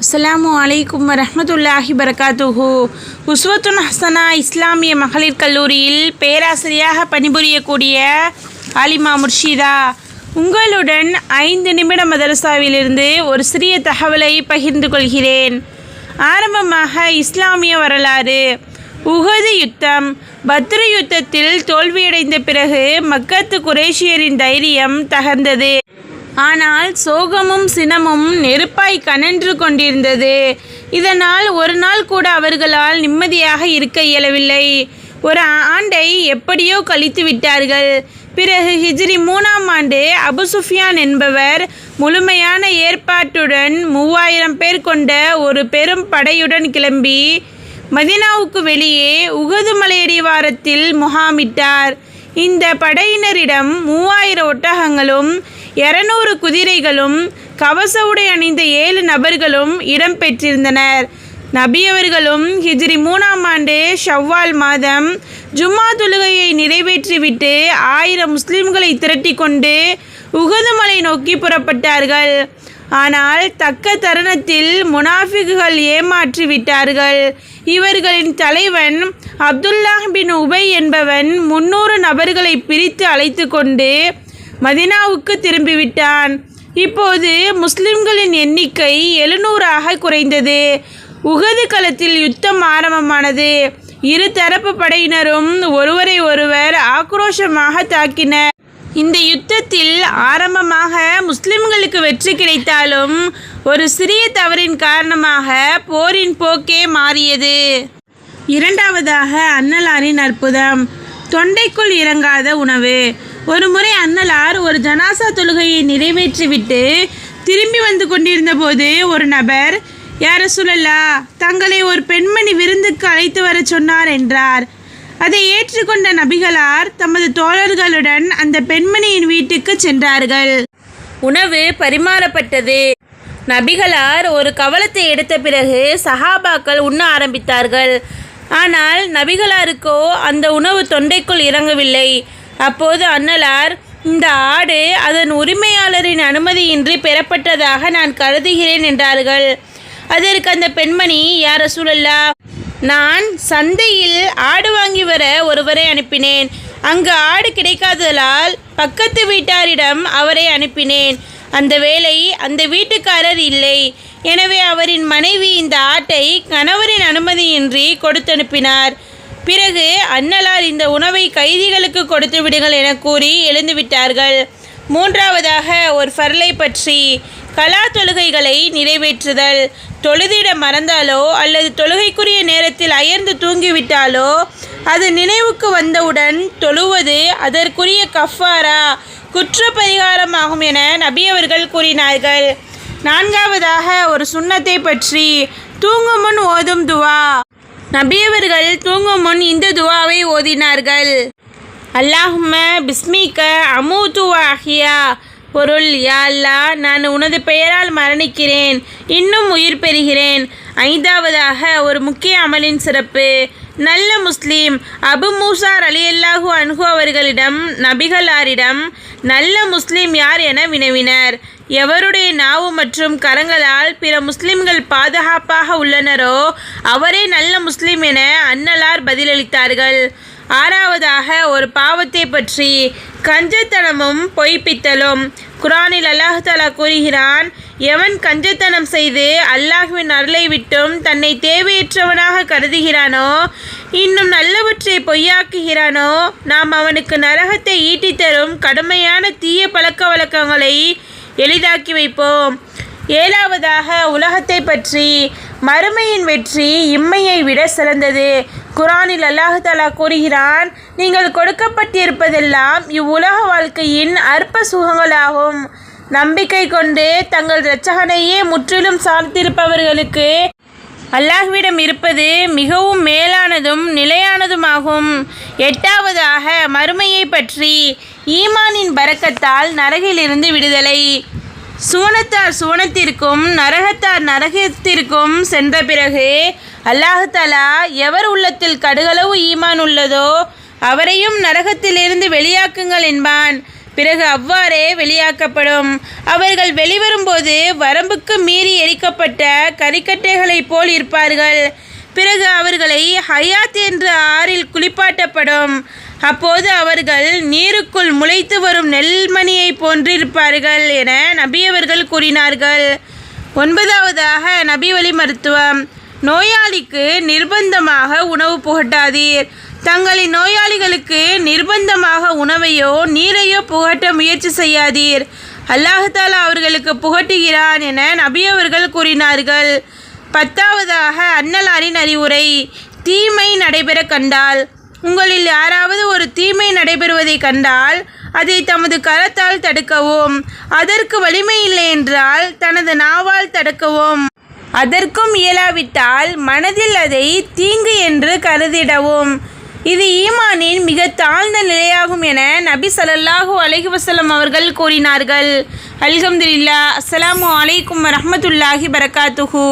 அஸ்ஸலாமு அலைக்கும் வரஹ்மத்துல்லாஹி பரகாத்துஹு. உஸ்வத்துன் ஹசனா இஸ்லாமிய மகளிர் கல்லூரியில் பேராசிரியராக பணிபுரியக்கூடிய ஆலிமா முர்ஷிதா உங்களுடன் 5 நிமிட மதரசாவிலிருந்து ஒரு சிறிய தகவலை பகிர்ந்து கொள்கிறேன். ஆரம்பமாக இஸ்லாமிய வரலாறு. உஹது யுத்தம். பத்ரு யுத்தத்தில் தோல்வியடைந்த பிறகு மக்கத்து குறைஷியரின் தைரியம் தகர்ந்தது. ஆனால் சோகமும் சினமும் நெருப்பாய் கனன்று கொண்டிருந்தது. இதனால் ஒரு நாள் கூட அவர்களால் நிம்மதியாக இருக்க இயலவில்லை. ஒரு ஆண்டை எப்படியோ கழித்து விட்டார்கள். பிறகு ஹிஜ்ரி 3ஆம் ஆண்டு அபு சுஃபியான் என்பவர் முழுமையான ஏற்பாட்டுடன் 3000 பேர் கொண்ட ஒரு பெரும் படையுடன் கிளம்பி மதீனாவுக்கு வெளியே உஹது மலையடிவாரத்தில் முகாமிட்டார். இந்த படையினரிடம் 3000 ஒட்டகங்களும் 200 குதிரைகளும் கவச உடை அணிந்த 7 நபர்களும் இடம் பெற்றிருந்தனர். நபியவர்களும் ஹிஜ்ரி 3ஆம் ஆண்டு ஷவ்வால் மாதம் ஜும்மா தொழுகையை நிறைவேற்றிவிட்டு 1000 முஸ்லிம்களை திரட்டி கொண்டு உஹது மலை நோக்கி புறப்பட்டார்கள். ஆனால் தக்க தருணத்தில் முனாஃபிக்குகள் ஏமாற்றி விட்டார்கள். இவர்களின் தலைவன் அப்துல்லாஹ் பின் உபை என்பவன் 300 நபர்களை பிரித்து அழைத்து கொண்டு மதீனாவுக்கு திரும்பிவிட்டான். இப்போது முஸ்லிம்களின் எண்ணிக்கை 700ஆக குறைந்தது. உஹது களத்தில் யுத்தம் ஆரம்பமானது. இரு தரப்பு படையினரும் ஒருவரை ஒருவர் ஆக்ரோஷமாக தாக்கினர். இந்த யுத்தத்தில் ஆரம்பமாக முஸ்லிம்களுக்கு வெற்றி கிடைத்தாலும் ஒரு சிறிய தவறின் காரணமாக போரின் போக்கே மாறியது. இரண்டாவதாக அன்னலாரின் அற்புதம். தொண்டைக்குள் இறங்காத உணவு. ஒரு முறை அன்னலார் ஒரு ஜனாசா தொழுகையை நிறைவேற்றிவிட்டு திரும்பி வந்து கொண்டிருந்த போது ஒரு நபர், யா ரசூலல்லாஹ், தங்களை ஒரு பெண்மணி விருந்துக்கு அழைத்து வர சொன்னார் என்றார். அதை ஏற்றுக்கொண்ட நபிகளார் தமது தோழர்களுடன் அந்த பெண்மணியின் வீட்டுக்கு சென்றார்கள். உணவு பரிமாறப்பட்டது. நபிகளார் ஒரு கவலத்தை எடுத்த பிறகு சஹாபாக்கள் உண்ண ஆரம்பித்தார்கள். ஆனால் நபிகளாருக்கோ அந்த உணவு தொண்டைக்குள் இறங்கவில்லை. அப்போது அன்னலார், இந்த ஆடு அதன் உரிமையாளரின் அனுமதியின்றி பெறப்பட்டதாக நான் கருதுகிறேன் என்றார்கள். அதற்கு அந்த பெண்மணி, யா ரசூலல்லாஹ், நான் சந்தையில் ஆடு வாங்கி வர ஒருவரை அனுப்பினேன். அங்கு ஆடு கிடைக்காததால் பக்கத்து வீட்டாரிடம் அவரை அனுப்பினேன். அந்த வேளை அந்த வீட்டுக்காரர் இல்லை. எனவே அவரின் மனைவி இந்த ஆட்டை கணவரின் அனுமதியின்றி கொடுத்தனுப்பினார். பிறகு அன்னலார் இந்த உணவை கைதிகளுக்கு கொடுத்து விடுங்கள் என கூறி எழுந்துவிட்டார்கள். மூன்றாவதாக ஒரு ஃபர்லை பற்றி. கலா தொழுகைகளை நிறைவேற்றுதல். தொழுதிட மறந்தாலோ அல்லது தொழுகைக்குரிய நேரத்தில் அயர்ந்து தூங்கிவிட்டாலோ அது நினைவுக்கு வந்தவுடன் தொழுவது அதற்குரிய கஃபாரா, குற்ற பரிகாரமாகும் என நபியவர்கள் கூறினார்கள். நான்காவதாக ஒரு சுன்னத்தை பற்றி. தூங்கும் முன் ஓதும் துவா. நபியவர்கள் தூங்கும் முன் இந்த துவாவை ஓதினார்கள். அல்லாஹும்ம பிஸ்மிக அமூது வ அஹ்யா. பொருள், யா அல்லாஹ், நான் உனது பெயரால் மரணிக்கிறேன், இன்னும் உயிர் பெறுகிறேன். ஐந்தாவதாக ஒரு முக்கிய அமலின் சிறப்பு. நல்ல முஸ்லீம். அபு மூசா ரலியல்லாஹு அன்ஹு அவர்களிடம் நபிகளாரிடம் நல்ல முஸ்லீம் யார் என வினவினர். எவருடைய நாவு மற்றும் கரங்களால் பிற முஸ்லிம்கள் பாதுகாப்பாக உள்ளனரோ அவரே நல்ல முஸ்லீம் என அன்னலார் பதிலளித்தார்கள். ஆறாவதாக ஒரு பாவத்தை பற்றி. கஞ்சத்தனமும் பொய்ப்பித்தலும். குரானில் அல்லாஹ் தஆலா கூறுகிறான், எவன் கஞ்சத்தனம் செய்து அல்லாஹ்வின் அருளை விட்டும் தன்னை தேவையற்றவனாக கருதுகிறானோ, இன்னும் நல்லவற்றை பொய்யாக்குகிறானோ, நாம் அவனுக்கு நரகத்தை ஈட்டித்தரும் கடுமையான தீய பழக்க வழக்கங்களை எளிதாக்கி வைப்போம். ஏழாவதாக உலகத்தை பற்றி. மறுமையின் வெற்றி இம்மையை விட சிறந்தது. குரானில் அல்லாஹ் தஆலா கூறுகிறான், நீங்கள் கொடுக்கப்பட்டிருப்பதெல்லாம் இவ்வுலக வாழ்க்கையின் அற்ப சுகங்களாகும். நம்பிக்கை கொண்டு தங்கள் இரட்சகனையே முற்றிலும் சார்ந்திருப்பவர்களுக்கு அல்லாஹ்விடம் இருப்பது மிகவும் மேலானதும் நிலையானதுமாகும். எட்டாவதாக மறுமையை பற்றி. ஈமானின் பரக்கத்தால் நரகிலிருந்து விடுதலை. சுவனத்தார் சுவனத்திற்கும் நரகத்தார் நரகத்திற்கும் சென்ற பிறகு அல்லாஹ் தஆலா எவர் உள்ளத்தில் கடுகளவு ஈமான் உள்ளதோ அவரையும் நரகத்திலிருந்து வெளியாக்குங்கள் என்பான். பிறகு அவ்வாறே வெளியாக்கப்படும். அவர்கள் வெளிவரும்போது வரம்புக்கு மீறி எரிக்கப்பட்ட கரிக்கட்டைகளைப் போல் இருப்பார்கள். பிறகு அவர்களை ஹயாத் என்ற ஆறில் குளிப்பாட்டப்படும். அப்போது அவர்கள் நீருக்குள் முளைத்து வரும் நெல்மணியை போன்றிருப்பார்கள் என நபியவர்கள் கூறினார்கள். 9வதாக நபி வழி மருத்துவம். நோயாளிக்கு நிர்பந்தமாக உணவு புகட்டாதீர். தங்களின் நோயாளிகளுக்கு நிர்பந்தமாக உணவையோ நீரையோ புகட்ட முயற்சி செய்யாதீர். அல்லாஹ் தஆலா அவர்களுக்கு புகட்டுகிறான் என நபியவர்கள் கூறினார்கள். 10வதாக அன்னலாரின் அறிவுரை. தீமை நடைபெற கண்டால், உங்களில் யாராவது ஒரு தீமை நடைபெறுவதை கண்டால் அதை தமது கரத்தால் தடுக்கவும், அதற்கு வலிமை இல்லை என்றால் தனது நாவால் தடுக்கவும், அதற்கும் இயலாவிட்டால் மனதில் அதை தீங்கு என்று கருதிடவும். இது ஈமானின் மிக தாழ்ந்த நிலையாகும் என நபி ஸல்லல்லாஹு அலைஹி வஸல்லம் அவர்கள் கூறினார்கள். அல்ஹம்துலில்லாஹ். அஸ்ஸலாமு அலைக்கும் வரஹ்மத்துல்லாஹி பரகாத்துஹு.